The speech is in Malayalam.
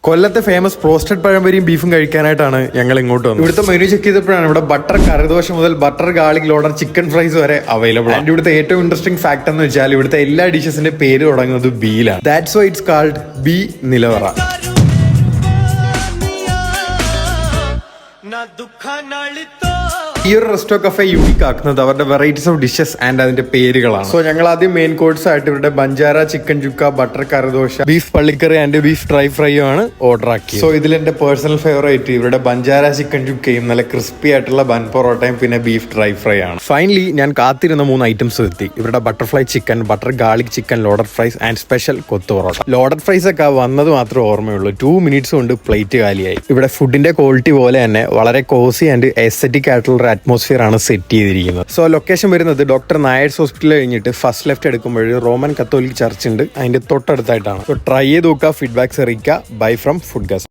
കൊല്ലത്തെ ഫേമസ് റോസ്റ്റഡ് പഴംപൊരിയും ബീഫും കഴിക്കാനായിട്ടാണ് ഞങ്ങൾ ഇങ്ങോട്ട് വന്നത്. ഇവിടുത്തെ മെനു ചെക്ക് ചെയ്തപ്പോഴാണ് ഇവിടെ ബട്ടർ കറിദോശ മുതൽ butter garlic loaded chicken fries വരെ അവൈലബിൾ ആണ്. ഇവിടുത്തെ ഏറ്റവും ഇൻട്രസ്റ്റിംഗ് ഫാക്ട് എന്ന് വെച്ചാൽ ഇവിടുത്തെ എല്ലാ ഡിഷസിന്റെ പേര് തുടങ്ങുന്നത് ബിയിലാണ്. That's why it's called B Nilavara. ഈ ഒരു റെസ്റ്റോ കഫേ യൂണിക് ആക്കുന്നത് അവരുടെ വെറൈറ്റീസ് ഓഫ് ഡിഷസ് ആൻഡ് അതിന്റെ പേരുകളാണ്. സോ ഞങ്ങൾ ആദ്യം മെയിൻ കോഴ്സ് ആയിട്ട് ഇവിടെ ബഞ്ചാര ചിക്കൻ ചുക്ക, ബട്ടർ കറിദോശ, ബീഫ് പള്ളിക്കറി ആൻഡ് ബീഫ് ഡ്രൈ ഫ്രൈയും ആണ് ഓർഡർ ആക്കിയത്. സോ ഇതിൽ എന്റെ പേഴ്സണൽ ഫേവറേറ്റ് ഇവിടെ ബഞ്ചാര ചിക്കൻ ചുക്കയും നല്ല ക്രിസ്പി ആയിട്ടുള്ള ബൻ പൊറോട്ടയും പിന്നെ ബീഫ് ഡ്രൈ ഫ്രൈ ആണ്. ഫൈനലി ഞാൻ കാത്തിരുന്ന 3 ഐറ്റംസ് എത്തി. ഇവിടെ butterfly chicken, butter garlic chicken, loaded fries and special kothu parotta. Loaded fries ഒക്കെ വന്നത് മാത്രമേ ഓർമ്മയുള്ളൂ. 2 മിനിറ്റ്സ് കൊണ്ട് പ്ലേറ്റ് കാലിയായി. ഇവിടെ ഫുഡിന്റെ ക്വാളിറ്റി പോലെ തന്നെ വളരെ കോസി ആൻഡ് എസ്തെറ്റിക് ആയിട്ടുള്ള അറ്റ്മോസ്ഫിയർ ആണ് സെറ്റ് ചെയ്തിരിക്കുന്നത്. സോ ലൊക്കേഷൻ വരുന്നത് ഡോക്ടർ നായർസ് ഹോസ്പിറ്റൽ കഴിഞ്ഞിട്ട് ഫസ്റ്റ് ലെഫ്റ്റ് എടുക്കുമ്പോൾ റോമൻ കത്തോലിക് ചർച്ച് ഉണ്ട്, അതിന്റെ തൊട്ടടുത്തായിട്ടാണ്. സോ ട്രൈ ചെയ്ത് നോക്കുക, ഫീഡ്ബാക്സ് അറിയിക്കുക. Bye from food guess.